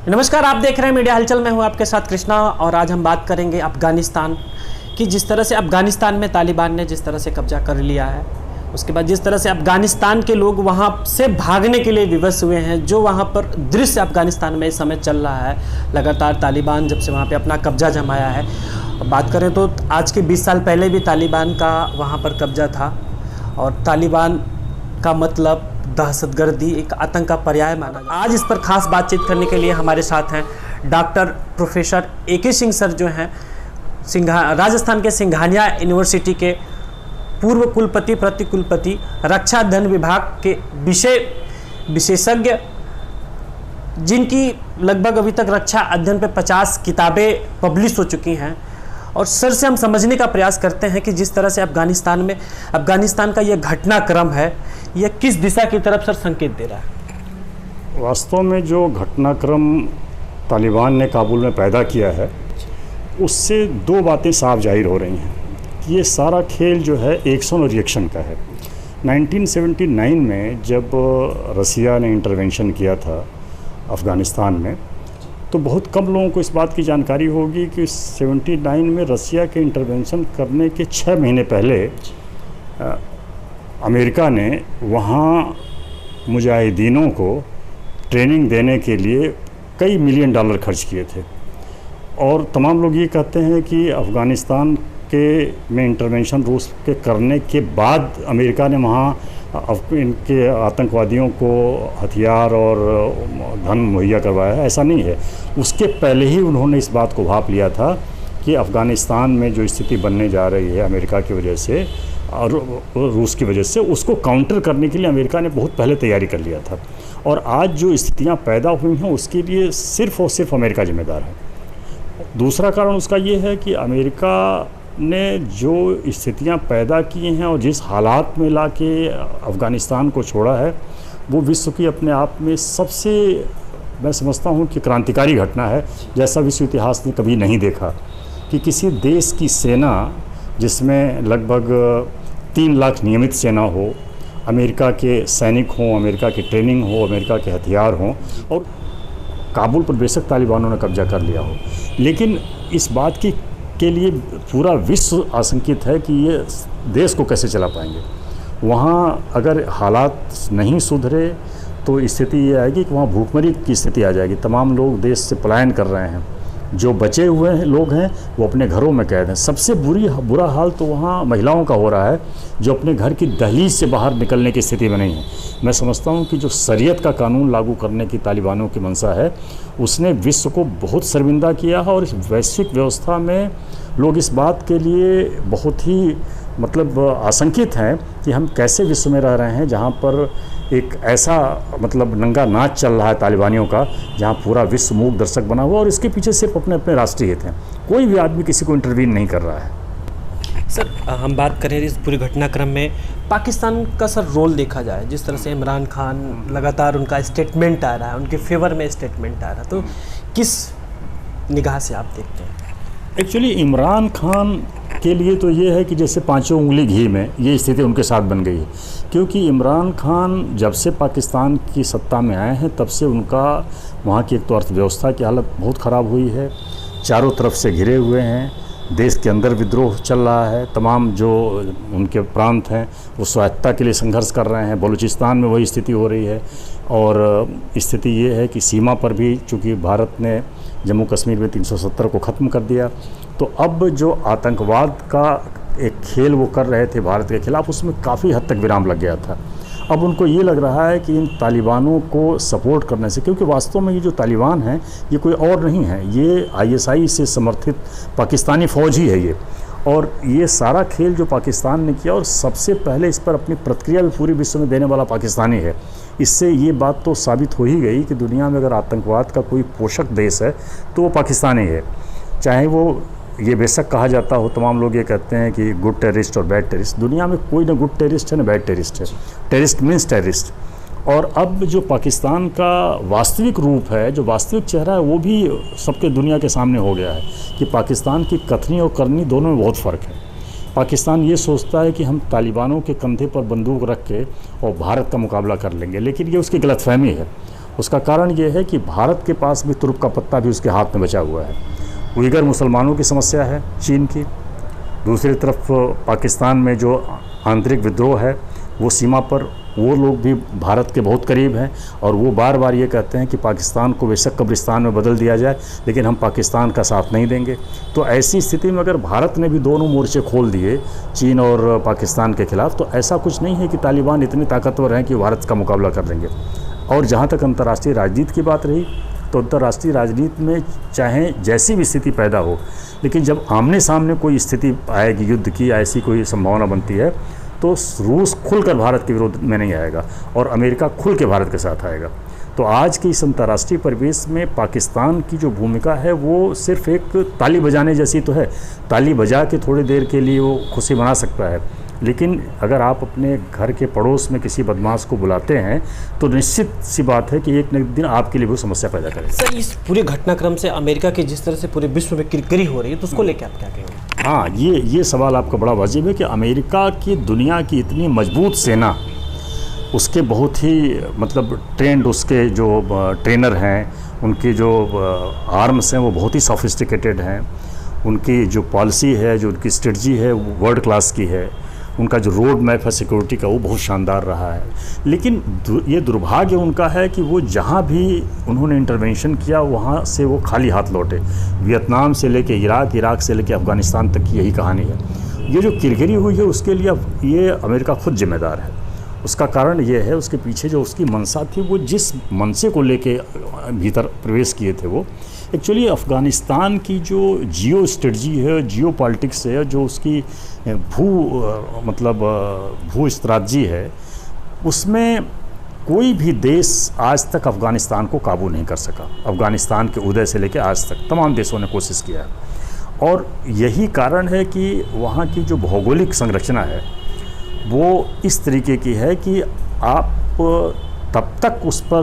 नमस्कार, आप देख रहे हैं मीडिया हलचल। मैं हूं आपके साथ कृष्णा और आज हम बात करेंगे अफ़गानिस्तान की। जिस तरह से अफ़गानिस्तान में तालिबान ने जिस तरह से कब्जा कर लिया है, उसके बाद जिस तरह से अफ़गानिस्तान के लोग वहां से भागने के लिए विवश हुए हैं, जो वहां पर दृश्य अफ़गानिस्तान में इस समय चल रहा है, लगातार तालिबान जब से वहां पे अपना कब्जा जमाया है। बात करें तो आज के 20 साल पहले भी तालिबान का वहाँ पर कब्जा था और तालिबान का मतलब दहशतगर्दी, एक आतंक का पर्याय माना जाता है। आज इस पर खास बातचीत करने के लिए हमारे साथ हैं doctor professor A K. Singh sir, जो हैं राजस्थान के सिंघानिया यूनिवर्सिटी के पूर्व कुलपति, प्रतिकुलपति, रक्षा अध्ययन विभाग के विशेषज्ञ, जिनकी लगभग अभी तक रक्षा अध्ययन पे 50 किताबें पब्लिश हो चुकी हैं। और सर से हम समझने का प्रयास करते हैं कि जिस तरह से अफ़गानिस्तान का यह घटनाक्रम है, यह किस दिशा की तरफ सर संकेत दे रहा है। वास्तव में जो घटनाक्रम तालिबान ने काबुल में पैदा किया है, उससे दो बातें साफ जाहिर हो रही हैं कि ये सारा खेल जो है एक्शन और रिएक्शन का है। 1979 में जब रसिया ने इंटरवेंशन किया था अफ़गानिस्तान में, तो बहुत कम लोगों को इस बात की जानकारी होगी कि 79 में रसिया के इंटरवेंशन करने के 6 महीने पहले अमेरिका ने वहाँ मुजाहिदीनों को ट्रेनिंग देने के लिए कई मिलियन डॉलर खर्च किए थे। और तमाम लोग ये कहते हैं कि अफ़गानिस्तान में इंटरवेंशन रूस के करने के बाद अमेरिका ने वहाँ इनके आतंकवादियों को हथियार और धन मुहैया करवाया है। ऐसा नहीं है। उसके पहले ही उन्होंने इस बात को भांप लिया था कि अफ़गानिस्तान में जो स्थिति बनने जा रही है अमेरिका की वजह से और रूस की वजह से, उसको काउंटर करने के लिए अमेरिका ने बहुत पहले तैयारी कर लिया था। और आज जो स्थितियाँ पैदा हुई हैं उसके लिए सिर्फ़ और सिर्फ अमेरिका जिम्मेदार है। दूसरा कारण उसका ये है कि अमेरिका ने जो स्थितियां पैदा की हैं और जिस हालात में ला के अफ़गानिस्तान को छोड़ा है, वो विश्व की अपने आप में सबसे, मैं समझता हूं कि क्रांतिकारी घटना है, जैसा विश्व इतिहास ने कभी नहीं देखा कि किसी देश की सेना जिसमें लगभग 3 लाख नियमित सेना हो, अमेरिका के सैनिक हों, अमेरिका की ट्रेनिंग हो, अमेरिका के हथियार हों, और काबुल पर बेशक तालिबानों ने कब्जा कर लिया हो, लेकिन इस बात के लिए पूरा विश्व आशंकित है कि ये देश को कैसे चला पाएंगे। वहाँ अगर हालात नहीं सुधरे तो स्थिति ये आएगी कि वहाँ भूखमरी की स्थिति आ जाएगी। तमाम लोग देश से पलायन कर रहे हैं। जो बचे हुए हैं लोग हैं वो अपने घरों में कैद हैं। सबसे बुरा हाल तो वहाँ महिलाओं का हो रहा है, जो अपने घर की दहलीज से बाहर निकलने की स्थिति में नहीं है। मैं समझता हूँ कि जो शरीयत का कानून लागू करने की तालिबानों की मंशा है, उसने विश्व को बहुत शर्मिंदा किया है। और इस वैश्विक व्यवस्था में लोग इस बात के लिए बहुत ही आशंकित हैं कि हम कैसे विश्व में रह रहे हैं जहाँ पर एक ऐसा नंगा नाच चल रहा है तालिबानियों का, जहाँ पूरा विश्व मूक दर्शक बना हुआ और इसके पीछे सिर्फ अपने अपने राष्ट्रीय हित हैं। कोई भी आदमी किसी को इंटरवीन नहीं कर रहा है। सर, हम बात करें इस पूरे घटनाक्रम में पाकिस्तान का सर रोल देखा जाए, जिस तरह से इमरान खान लगातार उनका स्टेटमेंट आ रहा है, उनके फेवर में स्टेटमेंट आ रहा है, तो किस निगाह से आप देखते हैं? एक्चुअली इमरान खान के लिए तो ये है कि जैसे पाँचों उंगली घी में ये स्थिति उनके साथ बन गई है, क्योंकि इमरान खान जब से पाकिस्तान की सत्ता में आए हैं तब से उनका वहाँ की एक तो अर्थव्यवस्था की हालत बहुत ख़राब हुई है, चारों तरफ से घिरे हुए हैं, देश के अंदर विद्रोह चल रहा है, तमाम जो उनके प्रांत हैं वो स्वायत्तता के लिए संघर्ष कर रहे हैं। बलूचिस्तान में वही स्थिति हो रही है। और स्थिति ये है कि सीमा पर भी चूँकि भारत ने जम्मू कश्मीर में 370 को ख़त्म कर दिया, तो अब जो आतंकवाद का एक खेल वो कर रहे थे भारत के खिलाफ, उसमें काफ़ी हद तक विराम लग गया था। अब उनको ये लग रहा है कि इन तालिबानों को सपोर्ट करने से, क्योंकि वास्तव में ये जो तालिबान हैं ये कोई और नहीं है, ये ISI से समर्थित पाकिस्तानी फ़ौज ही है ये। और ये सारा खेल जो पाकिस्तान ने किया, और सबसे पहले इस पर अपनी प्रतिक्रिया भी पूरी विश्व में देने वाला पाकिस्तानी है। इससे ये बात तो साबित हो ही गई कि दुनिया में अगर आतंकवाद का कोई पोषक देश है तो वो पाकिस्तान ही है। चाहे वो ये बेशक कहा जाता हो, तमाम लोग ये कहते हैं कि गुड टेररिस्ट और बैड टेररिस्ट, दुनिया में कोई ना गुड टेररिस्ट है ना बैड टेररिस्ट है। Terrorist means terrorist. और अब जो पाकिस्तान का वास्तविक रूप है, जो वास्तविक चेहरा है, वो भी सबके दुनिया के सामने हो गया है कि पाकिस्तान की कथनी और करनी दोनों में बहुत फ़र्क है। पाकिस्तान ये सोचता है कि हम तालिबानों के कंधे पर बंदूक रख के और भारत का मुकाबला कर लेंगे, लेकिन ये उसकी गलतफहमी है। उसका कारण ये है कि भारत के पास भी तुरुप का पत्ता भी उसके हाथ में बचा हुआ है। उइगर मुसलमानों की समस्या है चीन की, दूसरी तरफ पाकिस्तान में जो आंतरिक विद्रोह है वो सीमा पर, वो लोग भी भारत के बहुत करीब हैं और वो बार बार ये कहते हैं कि पाकिस्तान को बेशक कब्रिस्तान में बदल दिया जाए लेकिन हम पाकिस्तान का साथ नहीं देंगे। तो ऐसी स्थिति में अगर भारत ने भी दोनों मोर्चे खोल दिए चीन और पाकिस्तान के खिलाफ, तो ऐसा कुछ नहीं है कि तालिबान इतने ताकतवर हैं कि भारत का मुकाबला कर लेंगे। और जहाँ तक अंतर्राष्ट्रीय राजनीति की बात रही, तो अंतर्राष्ट्रीय राजनीति में चाहे जैसी भी स्थिति पैदा हो, लेकिन जब आमने सामने कोई स्थिति आएगी युद्ध की, ऐसी कोई संभावना बनती है, तो रूस खुलकर भारत के विरोध में नहीं आएगा और अमेरिका खुल के भारत के साथ आएगा। तो आज के इस अंतर्राष्ट्रीय परिवेश में पाकिस्तान की जो भूमिका है वो सिर्फ एक ताली बजाने जैसी तो है। ताली बजा के थोड़ी देर के लिए वो खुशी मना सकता है, लेकिन अगर आप अपने घर के पड़ोस में किसी बदमाश को बुलाते हैं तो निश्चित सी बात है कि एक न दिन आपके लिए वो समस्या पैदा करेगा। सर, इस पूरे घटनाक्रम से अमेरिका की जिस तरह से पूरे विश्व में किरकिरी हो रही है, तो उसको लेकर आप क्या कहेंगे? हाँ, ये सवाल आपका बड़ा वाजिब है कि अमेरिका की दुनिया की इतनी मजबूत सेना, उसके बहुत ही मतलब ट्रेंड, उसके जो ट्रेनर हैं, उनके जो आर्म्स हैं वो बहुत ही सोफिस्टिकेटेड हैं, उनकी जो पॉलिसी है, जो उनकी स्ट्रेटजी है वो वर्ल्ड क्लास की है, उनका जो रोड मैप है सिक्योरिटी का वो बहुत शानदार रहा है। लेकिन ये दुर्भाग्य उनका है कि वो जहाँ भी उन्होंने इंटरवेंशन किया वहाँ से वो खाली हाथ लौटे। वियतनाम से लेके इराक, इराक से लेके अफ़गानिस्तान तक की यही कहानी है। ये जो किरकिरी हुई है उसके लिए अब ये अमेरिका खुद जिम्मेदार है। उसका कारण ये है, उसके पीछे जो उसकी मंशा थी, वो जिस मनसे को लेके भीतर प्रवेश किए थे, वो एक्चुअली अफ़गानिस्तान की जो जियो स्ट्रेटजी है, जियो पॉलिटिक्स है, जो उसकी भू स्ट्रैटेजी है, उसमें कोई भी देश आज तक अफ़गानिस्तान को काबू नहीं कर सका। अफ़गानिस्तान के उदय से लेकर आज तक तमाम देशों ने कोशिश किया है और यही कारण है कि वहाँ की जो भौगोलिक संरचना है वो इस तरीके की है कि आप तब तक उस पर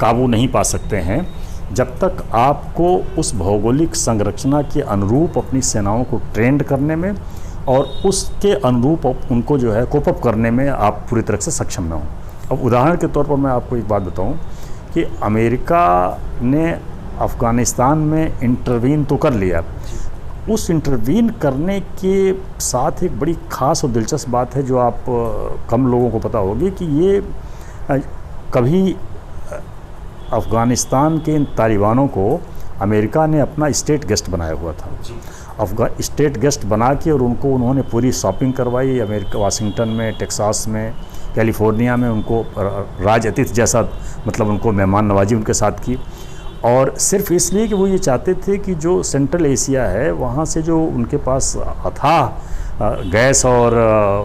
काबू नहीं पा सकते हैं जब तक आपको उस भौगोलिक संरचना के अनुरूप अपनी सेनाओं को ट्रेंड करने में और उसके अनुरूप उनको जो है कोप अप करने में आप पूरी तरह से सक्षम न हों। अब उदाहरण के तौर पर मैं आपको एक बात बताऊं कि अमेरिका ने अफ़गानिस्तान में इंटरवीन तो कर लिया, उस इंटरवीन करने के साथ एक बड़ी ख़ास और दिलचस्प बात है जो आप कम लोगों को पता होगी कि ये कभी अफ़गानिस्तान के इन तालिबानों को अमेरिका ने अपना स्टेट गेस्ट बनाया हुआ था। स्टेट गेस्ट बना के और उनको उन्होंने पूरी शॉपिंग करवाई अमेरिका, वाशिंगटन में, टेक्सास में, कैलिफोर्निया में, उनको राज अतिथि जैसा मतलब उनको मेहमान नवाजी उनके साथ की। और सिर्फ इसलिए कि वो ये चाहते थे कि जो सेंट्रल एशिया है वहाँ से जो उनके पास अथाह गैस और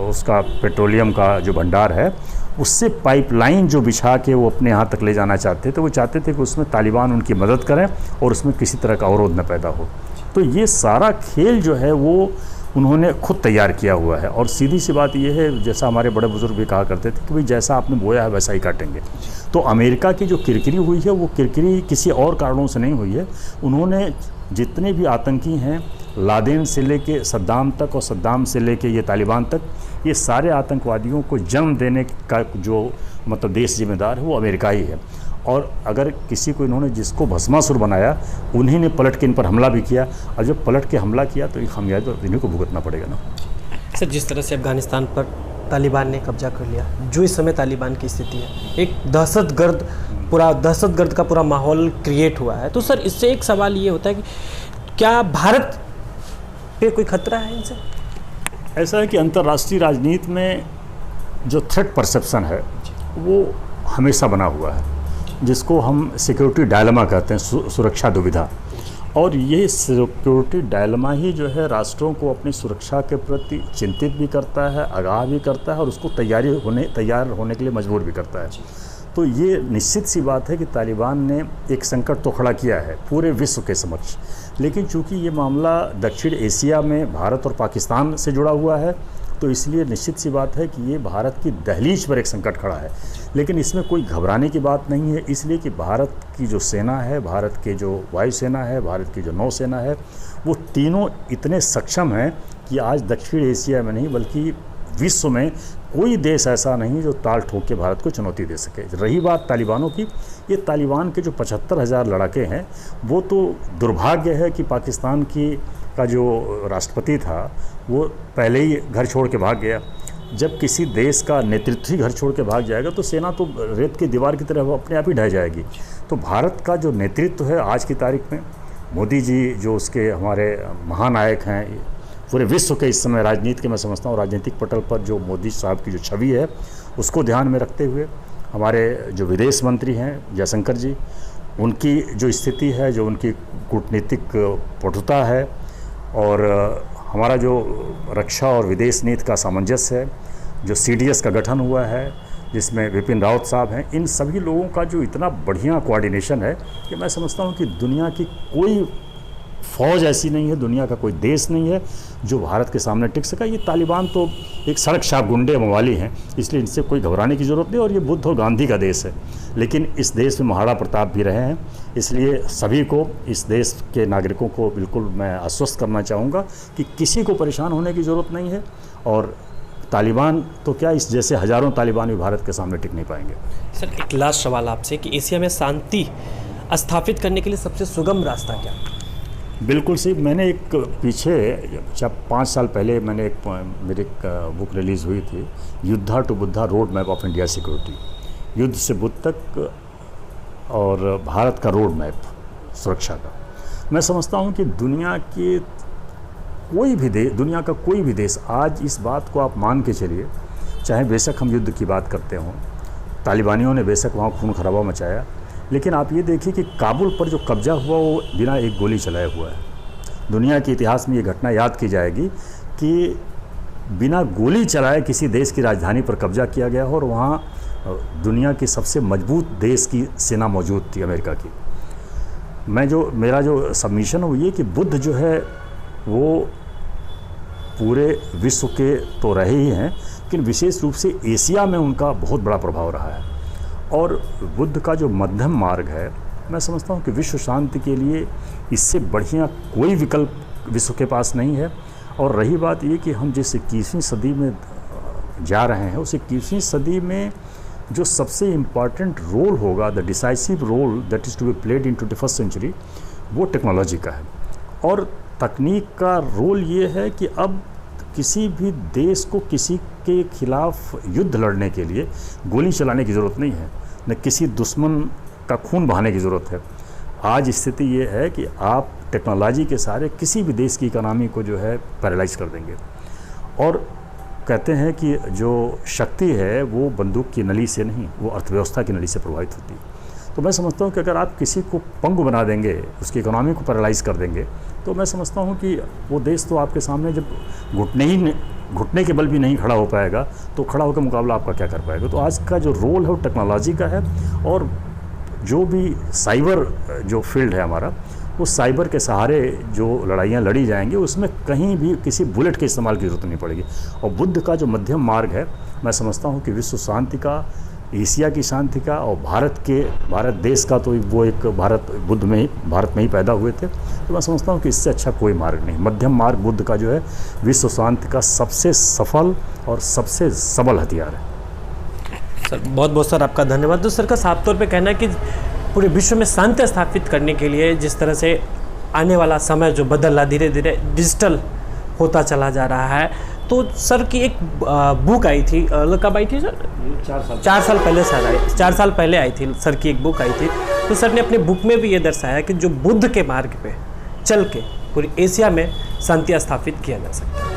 उसका पेट्रोलियम का जो भंडार है उससे पाइपलाइन जो बिछा के वो अपने यहाँ तक ले जाना चाहते थे, वो चाहते थे कि उसमें तालिबान उनकी मदद करें और उसमें किसी तरह का अवरोध न पैदा हो। तो ये सारा खेल जो है वो उन्होंने खुद तैयार किया हुआ है। और सीधी सी बात ये है, जैसा हमारे बड़े बुजुर्ग भी कहा करते थे कि भाई जैसा आपने बोया है वैसा ही काटेंगे। तो अमेरिका की जो किरकिरी हुई है वो किरकिरी किसी और कारणों से नहीं हुई है। उन्होंने जितने भी आतंकी हैं, लादेन से लेके सद्दाम तक और सद्दाम से लेके ये तालिबान तक, ये सारे आतंकवादियों को जन्म देने का जो मतलब देश जिम्मेदार है वो अमेरिका ही है। और अगर किसी को इन्होंने जिसको भस्मासुर बनाया उन्हीं ने पलट के इन पर हमला भी किया, और जब पलट के हमला किया तो ये खामियाजा तो इन्हीं को भुगतना पड़ेगा ना। सर, जिस तरह से अफ़गानिस्तान पर तालिबान ने कब्जा कर लिया, जो इस समय तालिबान की स्थिति है, एक दहशतगर्द का पूरा माहौल क्रिएट हुआ है, तो सर इससे एक सवाल ये होता है कि क्या भारत पे कोई खतरा है इनसे? ऐसा है कि अंतर्राष्ट्रीय राजनीति में जो थ्रेट परसेप्शन है वो हमेशा बना हुआ है, जिसको हम सिक्योरिटी डायलेमा कहते हैं, सुरक्षा दुविधा। और ये सिक्योरिटी डायलेमा ही जो है राष्ट्रों को अपनी सुरक्षा के प्रति चिंतित भी करता है, आगाह भी करता है और उसको तैयार होने के लिए मजबूर भी करता है। तो ये निश्चित सी बात है कि तालिबान ने एक संकट तो खड़ा किया है पूरे विश्व के समक्ष, लेकिन चूंकि ये मामला दक्षिण एशिया में भारत और पाकिस्तान से जुड़ा हुआ है तो इसलिए निश्चित सी बात है कि ये भारत की दहलीज पर एक संकट खड़ा है। लेकिन इसमें कोई घबराने की बात नहीं है, इसलिए कि भारत की जो सेना है, भारत के जो वायुसेना है, भारत की जो नौसेना है, वो तीनों इतने सक्षम हैं कि आज दक्षिण एशिया में नहीं बल्कि विश्व में कोई देश ऐसा नहीं जो ताल ठोक के भारत को चुनौती दे सके। रही बात तालिबानों की, ये तालिबान के जो 75,000 लड़ाके हैं, वो तो दुर्भाग्य है कि पाकिस्तान का जो राष्ट्रपति था वो पहले ही घर छोड़ के भाग गया। जब किसी देश का नेतृत्व ही घर छोड़ के भाग जाएगा तो सेना तो रेत की दीवार की तरह अपने आप ही ढह जाएगी। तो भारत का जो नेतृत्व है आज की तारीख में, मोदी जी जो उसके हमारे महानायक हैं, पूरे विश्व के इस समय राजनीति के, मैं समझता हूँ राजनीतिक पटल पर जो मोदी साहब की जो छवि है उसको ध्यान में रखते हुए हमारे जो विदेश मंत्री हैं जयशंकर जी, उनकी जो स्थिति है, जो उनकी कूटनीतिक पटुता है, और हमारा जो रक्षा और विदेश नीति का सामंजस्य है, जो CDS का गठन हुआ है जिसमें विपिन रावत साहब हैं, इन सभी लोगों का जो इतना बढ़िया कोऑर्डिनेशन है कि मैं समझता हूँ कि दुनिया की कोई फ़ौज ऐसी नहीं है, दुनिया का कोई देश नहीं है जो भारत के सामने टिक सका। ये तालिबान तो एक सड़क छाप गुंडे मवाली हैं, इसलिए इनसे कोई घबराने की ज़रूरत नहीं, और ये बुद्ध और गांधी का देश है। लेकिन इस देश में महाराणा प्रताप भी रहे हैं, इसलिए सभी को, इस देश के नागरिकों को बिल्कुल मैं आश्वस्त करना चाहूँगा कि किसी को परेशान होने की ज़रूरत नहीं है। और तालिबान तो क्या, इस जैसे हज़ारों तालिबान भी भारत के सामने टिक नहीं पाएंगे। सर, एक लास्ट सवाल आपसे कि एशिया में शांति स्थापित करने के लिए सबसे सुगम रास्ता क्या? बिल्कुल सही। मैंने एक पीछे जब 5 साल पहले मैंने मेरी एक बुक रिलीज़ हुई थी, Yuddha to Buddha, road map of India security, युद्ध से बुद्ध तक और भारत का रोड मैप सुरक्षा का। मैं समझता हूँ कि दुनिया का कोई भी देश आज इस बात को आप मान के चलिए, चाहे बेशक हम युद्ध की बात करते हों, तालिबानियों ने बेशक वहाँ खून खराबा मचाया, लेकिन आप ये देखिए कि काबुल पर जो कब्जा हुआ वो बिना एक गोली चलाए हुआ है। दुनिया के इतिहास में ये घटना याद की जाएगी कि बिना गोली चलाए किसी देश की राजधानी पर कब्जा किया गया हो, और वहाँ दुनिया की सबसे मजबूत देश की सेना मौजूद थी, अमेरिका की। मेरा जो सबमिशन है वो ये कि बुद्ध जो है वो पूरे विश्व के तो रहे ही हैं, लेकिन विशेष रूप से एशिया में उनका बहुत बड़ा प्रभाव रहा है। और बुद्ध का जो मध्यम मार्ग है, मैं समझता हूँ कि विश्व शांति के लिए इससे बढ़िया कोई विकल्प विश्व के पास नहीं है। और रही बात ये कि हम जिस 21वीं सदी में जा रहे हैं, उस 21वीं सदी में जो सबसे इम्पॉर्टेंट रोल होगा, the decisive role that is to be played in 21st century, वो टेक्नोलॉजी का है। और तकनीक का रोल ये है कि अब किसी भी देश को किसी के खिलाफ युद्ध लड़ने के लिए गोली चलाने की ज़रूरत नहीं है, न किसी दुश्मन का खून बहाने की ज़रूरत है। आज स्थिति ये है कि आप टेक्नोलॉजी के सहारे किसी भी देश की इकोनॉमी को जो है पैरालाइज कर देंगे। और कहते हैं कि जो शक्ति है वो बंदूक की नली से नहीं, वो अर्थव्यवस्था की नली से प्रभावित होती है। तो मैं समझता हूँ कि अगर आप किसी को पंगु बना देंगे, उसकी इकोनॉमी को पैरालाइज कर देंगे, तो मैं समझता हूँ कि वो देश तो आपके सामने जब घुटने के बल भी नहीं खड़ा हो पाएगा, तो खड़ा होकर मुकाबला आपका क्या कर पाएगा। तो आज का जो रोल है वो टेक्नोलॉजी का है। और जो भी साइबर जो फील्ड है हमारा, वो साइबर के सहारे जो लड़ाइयाँ लड़ी जाएंगी, उसमें कहीं भी किसी बुलेट के इस्तेमाल की ज़रूरत नहीं पड़ेगी। और बुद्ध का जो मध्यम मार्ग है, मैं समझता हूँ कि विश्व शांति का, एशिया की शांति का, और भारत देश का, तो वो एक भारत में ही पैदा हुए थे। तो मैं समझता हूँ कि इससे अच्छा कोई मार्ग नहीं। मध्यम मार्ग बुद्ध का जो है विश्व शांति का सबसे सफल और सबसे सबल हथियार है। सर, बहुत बहुत सर आपका धन्यवाद। तो सर का साफ तौर पे कहना है कि पूरे विश्व में शांति स्थापित करने के लिए जिस तरह से आने वाला समय जो बदल रहा, धीरे धीरे डिजिटल होता चला जा रहा है, तो सर की एक बुक आई थी, कब आई थी सर? 4 साल पहले सर आई, 4 साल पहले आई थी सर की एक बुक आई थी। तो सर ने अपनी बुक में भी ये दर्शाया कि जो बुद्ध के मार्ग पे चल के पूरी एशिया में शांति स्थापित किया जा सकता है।